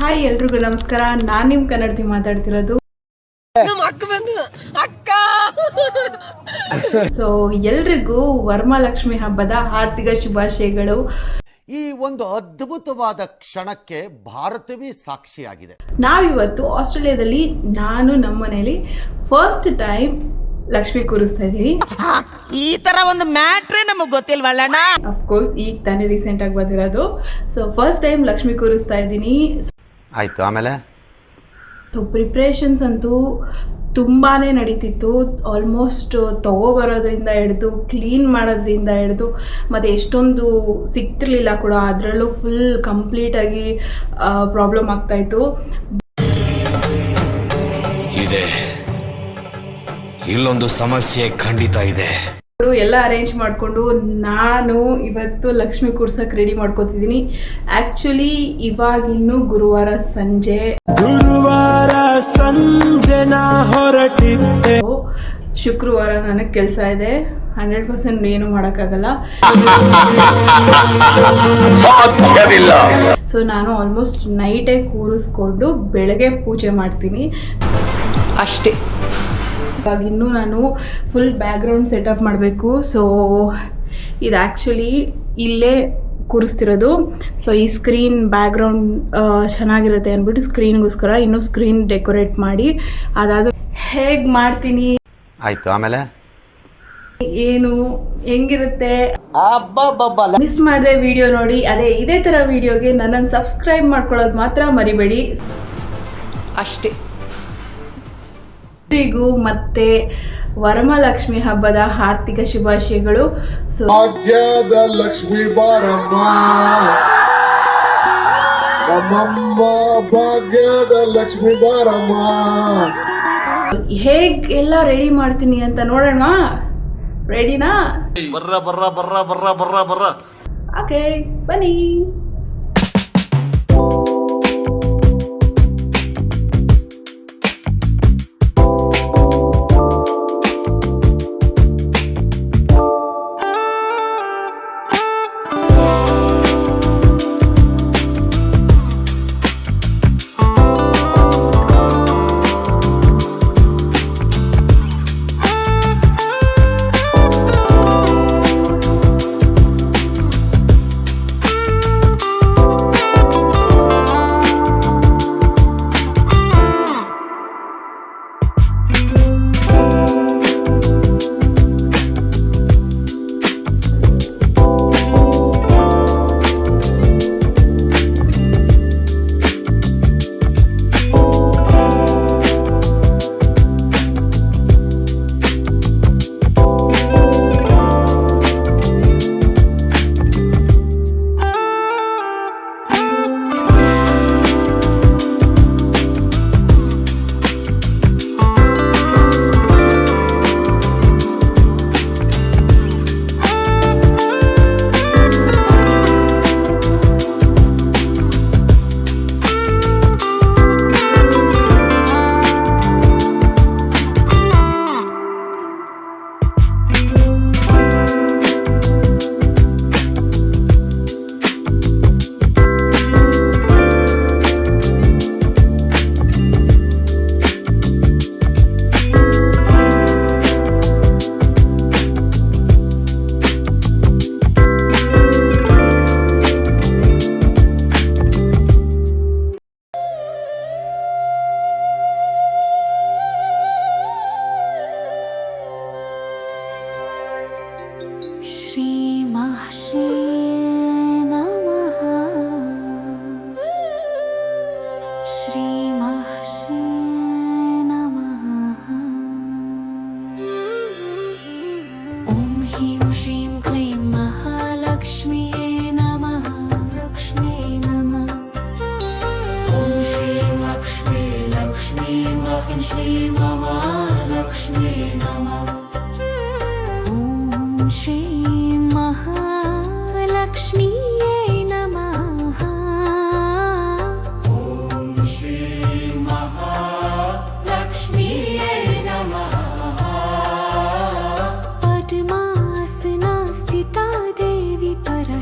Hi ಎಲ್ರಿಗೂ ನಮಸ್ಕಾರ. ನಾನು ನಿಮ್ಮ ಕನ್ನಡತಿ ಮಾತಾಡ್ತಿರೋದು. ಸೊ ಎಲ್ರಿಗೂ ವರಮಹಾಲಕ್ಷ್ಮಿ ಹಬ್ಬದ ಆರ್ಥಿಕ ಶುಭಾಶಯಗಳು. ಈ ಒಂದು ಅದ್ಭುತವಾದ ಕ್ಷಣಕ್ಕೆ ಭಾರತವೇ ಸಾಕ್ಷಿಯಾಗಿದೆ. ನಾವಿವತ್ತು ಆಸ್ಟ್ರೇಲಿಯಾದಲ್ಲಿ ನಾನು ನಮ್ಮ ಮನೇಲಿ ಫಸ್ಟ್ ಟೈಮ್ ಲಕ್ಷ್ಮಿ ಕೂರಿಸ್ತಾ ಇದ್ದೀನಿ. ಈ ತರ ಒಂದು ಮ್ಯಾಟ್ರೇ ನಮಗ್ ಗೊತ್ತಿಲ್ವಲ್ಲಣ್ಣ. ಅಫ್ಕೋರ್ಸ್ ಈಗ ತಾನೇ ರೀಸೆಂಟ್ ಆಗಿ ಬಂದಿರೋದು. ಸೊ ಫಸ್ಟ್ ಟೈಮ್ ಲಕ್ಷ್ಮಿ ಕೂರಿಸ್ತಾ ಇದ್ದೀನಿ. ಆಯ್ತು, ಆಮೇಲೆ ಸೊ ಪ್ರಿಪ್ರೇಷನ್ಸ್ ಅಂತೂ ತುಂಬಾ ನಡೀತಿತ್ತು. ಆಲ್ಮೋಸ್ಟ್ ತೊಗೊಬರೋದ್ರಿಂದ ಹಿಡಿದು ಕ್ಲೀನ್ ಮಾಡೋದ್ರಿಂದ ಹಿಡಿದು ಮತ್ತು ಎಷ್ಟೊಂದು ಸಿಗ್ತಿರ್ಲಿಲ್ಲ ಕೂಡ. ಅದರಲ್ಲೂ ಫುಲ್ ಕಂಪ್ಲೀಟಾಗಿ ಪ್ರಾಬ್ಲಮ್ ಆಗ್ತಾಯಿತ್ತು. ಇದೆ, ಇಲ್ಲೊಂದು ಸಮಸ್ಯೆ ಖಂಡಿತ ಇದೆ. ಎಲ್ಲ ಅರೇಂಜ್ ಮಾಡಿಕೊಂಡು ನಾನು ಇವತ್ತು ಲಕ್ಷ್ಮಿ ಕೂರ್ಸಕ್ಕೆ ರೆಡಿ ಮಾಡ್ಕೋತಿದ್ದೀನಿ. ಆ್ಯಕ್ಚುಲಿ ಇವಾಗಿನ್ನು ಗುರುವಾರ ಸಂಜೆ ಹೊರಟಿದ್ದೆ. ಶುಕ್ರವಾರ ನನಗೆ ಕೆಲಸ ಇದೆ. 100% ಏನು ಮಾಡೋಕ್ಕಾಗಲ್ಲ. ಸೊ ನಾನು ಆಲ್ಮೋಸ್ಟ್ ನೈಟೇ ಕೂರಿಸ್ಕೊಂಡು ಬೆಳಗ್ಗೆ ಪೂಜೆ ಮಾಡ್ತೀನಿ ಅಷ್ಟೇ. ಇವಾಗ ಇನ್ನೂ ನಾನು ಫುಲ್ ಬ್ಯಾಕ್ಗ್ರೌಂಡ್ ಸೆಟಪ್ ಮಾಡಬೇಕು. ಸೊ ಇದು ಆ್ಯಕ್ಚುಲಿ ಇಲ್ಲೇ ಕೂರಿಸ್ತಿರೋದು. ಸೊ ಈ ಸ್ಕ್ರೀನ್ ಬ್ಯಾಕ್ಗ್ರೌಂಡ್ ಚೆನ್ನಾಗಿರುತ್ತೆ ಅಂದ್ಬಿಟ್ಟು ಸ್ಕ್ರೀನ್ಗೋಸ್ಕರ ಇನ್ನೂ ಸ್ಕ್ರೀನ್ ಡೆಕೋರೇಟ್ ಮಾಡಿ ಅದಾದ ಹೇಗೆ ಮಾಡ್ತೀನಿ, ಆಯ್ತು, ಆಮೇಲೆ ಏನು ಹೆಂಗಿರುತ್ತೆ ಮಿಸ್ ಮಾಡದೆ ವಿಡಿಯೋ ನೋಡಿ. ಇದೇ ಥರ ವಿಡಿಯೋಗೆ ನನ್ನನ್ನು ಸಬ್ಸ್ಕ್ರೈಬ್ ಮಾಡ್ಕೊಳ್ಳೋದು ಮಾತ್ರ ಮರಿಬೇಡಿ ಅಷ್ಟೇ. ಎಲ್ರಿಗೂ ಮತ್ತೆ ವರಮಹಾಲಕ್ಷ್ಮಿ ಹಬ್ಬದ ಆರ್ಥಿಕ ಶುಭಾಶಯಗಳು. ಸೊ ಭಾಗ್ಯದ ಲಕ್ಷ್ಮೀ ಬಾರಮ್ಮ, ನಮ್ಮಮ್ಮ ಭಾಗ್ಯದ ಲಕ್ಷ್ಮೀ ಬಾರಮ್ಮ. ಹೇಗೆಲ್ಲ ರೆಡಿ ಮಾಡ್ತೀನಿ ಅಂತ ನೋಡೋಣ. ರೆಡಿನಾ? ಬರ್ರ ಓಕೆ, ಬನ್ನಿ.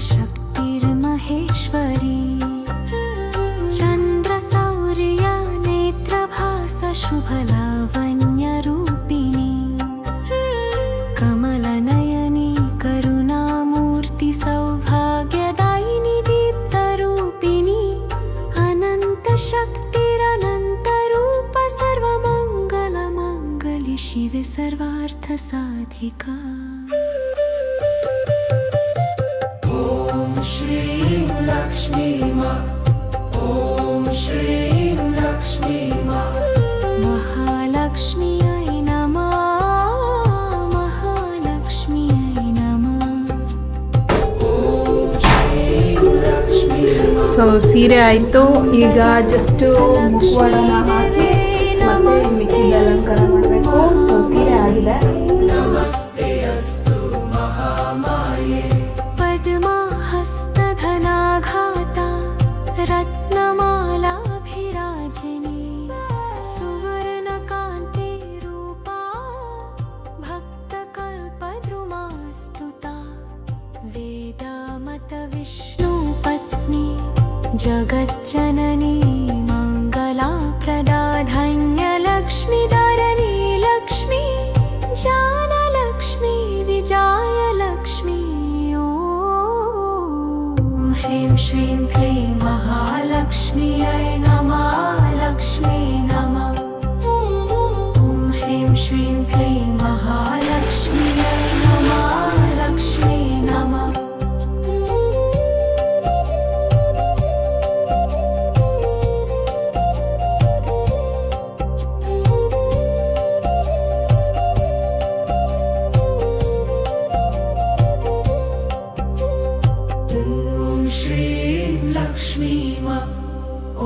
शक्तिर्महेश्वरी चंद्र नित्य सर्वार्थ साधिका ॐ श्रीं लक्ष्मी मां ॐ श्रीं लक्ष्मी मां महालक्ष्म्यै नमः महालक्ष्म्यै नमः ॐ श्रीं लक्ष्मी ಸೊ ಸೀರೆ ಆಯಿತು. ಈಗ ಜಸ್ಟ್ ಮುಖವಾಡನ ಹಾಕಿ ಮತ್ತೆ ಮಿಕ್ಕಿದ ಅಲಂಕಾರ ಮಾಡಬೇಕು. ಸೊ ಸೀರೆ ಆಗಿದೆ. पद्महस्तधनाघाता रत्नमालाभिराजिनी सुवर्णकान्तिरूपा भक्तकल्पद्रुमास्तुता वेदामतविष्णुपत्नी जगज्जननी मङ्गलाप्रदा धन्यलक्ष्मीधरणी लक्ष्मी जानलक्ष्मी विजयलक्ष्मी ह्रीं श्रीं क्लीं महालक्ष्म्यै नमः लक्ष्मी नमः ॐ ह्रीं श्रीं क्लीं महालक्ष्म्यै नमः लक्ष्मी नमः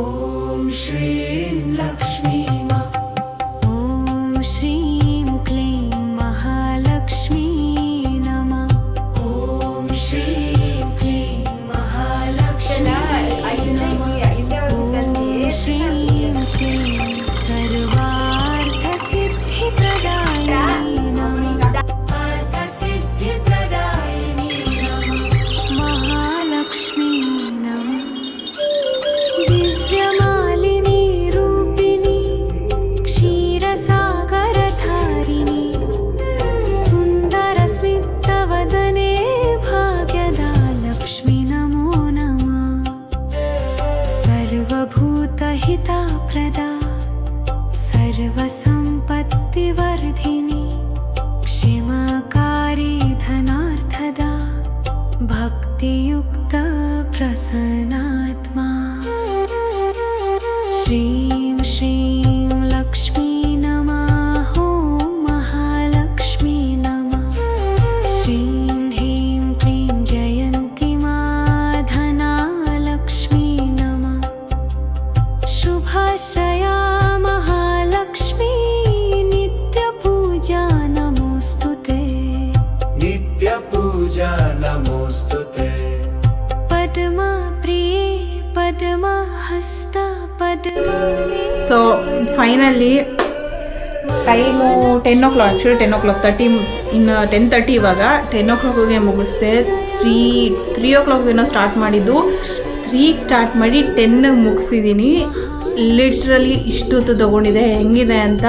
ॐ श्रीं लक्ष्मी मां ॐ श्रीं क्लीं महालक्ष्मी नमः ॐ श्रीं क्लीं महालक्ष्मी नमः ॐ श्रीं क्लीं सर्वार्थसिद्धिप्रदायिनी नमः अर्थसिद्धिप्रदायिनी नमः महालक्ष्मी नमः दिव्यमालिनी रूपिणी क्षीरसागरधारिणी सुन्दरस्मितवदने भाग्यदा लक्ष्मी नमो नमः सर्वभूतहितप्रदा सर्वसम्पत्तिवर्धिनी क्षमाकारी धनार्थदा भक्तियुक्त प्रसन्नात्मा श्रीं श्रीं लक्ष्मी नमः ॐ महालक्ष्मी नमः श्रीं ह्रीं क्लीं जयन्ती मा धनालक्ष्मी नमः शुभाश्रया महालक्ष्मी नित्यपूजा नमोऽस्तुते नित्यपूजा नमोऽस्तुते पद्मप्रिये पद्महस्त पद्मने so finally time 10 o'clock, actually 10 o'clock 30, ಇನ್ನು 10:30 ಇವಾಗ. 10 o'clockಗೆ ಮುಗಿಸ್ದೆ. 3 o'clock ಏನೋ ಸ್ಟಾರ್ಟ್ ಮಾಡಿದ್ದು. 3 ಸ್ಟಾರ್ಟ್ ಮಾಡಿ 10 ಮುಗಿಸಿದ್ದೀನಿ. ಲಿಟ್ರಲಿ ಇಷ್ಟೊತ್ತು ತೊಗೊಂಡಿದೆ. ಹೆಂಗಿದೆ ಅಂತ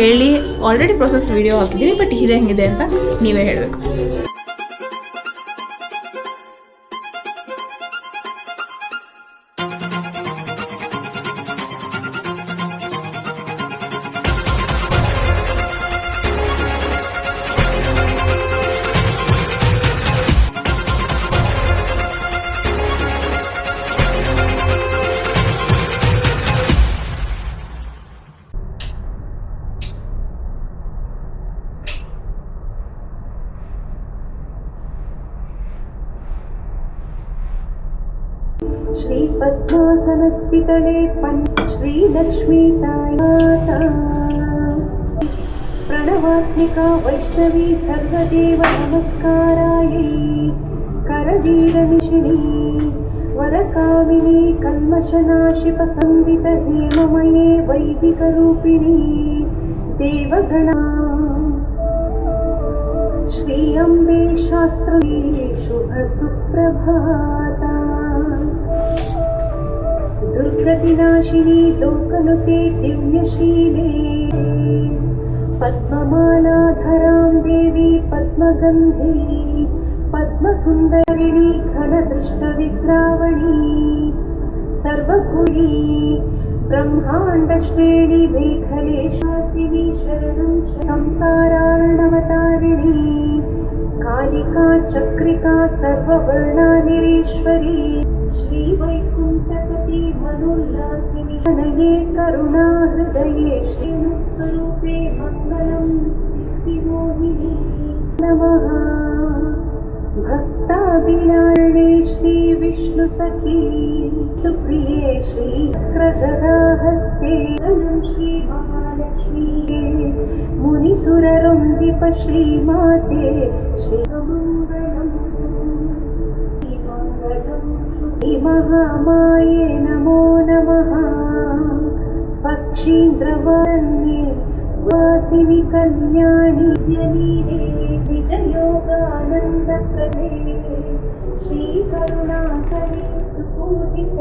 ಹೇಳಿ. ಆಲ್ರೆಡಿ ಪ್ರೊಸೆಸ್ ವಿಡಿಯೋ ಹಾಕಿದ್ದೀನಿ, ಬಟ್ ಇದು ಹೆಂಗಿದೆ ಅಂತ ನೀವೇ ಹೇಳಬೇಕು. श्रीपद्मासनस्थितले श्रीलक्ष्मीतायाता प्रणवात्मिका वैष्णवी सर्वदेव नमस्कारायै करवीरनिशिनी वरकामिनी कल्मषनाशिपसन्दित हेममये वैदिकरूपिणी देवगणा श्री अम्बे शास्त्री शुभ सुप्रभाता दुर्गतिनाशिनी लोकनुते दिव्यशीले पद्ममालाधरां देवी पद्मगन्धे पद्मसुन्दरिणी घनदृष्टविद्रावणी सर्वगुणी ब्रह्माण्डश्रेणी मेखले शासिनी शरणं संसारार्णवतारिणी कालिका चक्रिका सर्ववर्णानिरीश्वरी श्रीवैकुण्ठपति मनोल्लासिनी नये करुणा हृदये श्रीनुस्वरूपे मङ्गलं विमोहिनी नमः भक्ताभिलाषे श्री विष्णु सखी प्रिये श्री चक्रगदाहस्ते श्री महालक्ष्मी मुनिसुररुन्दिप श्रीमाते श्रीमङ्गलम् श्री महामाये नमो नमः पक्षीन्द्रवन्ये वासिनि कल्याणि निजयोगानन्दप्रदे श्रीकरुणाकरे सुपूजित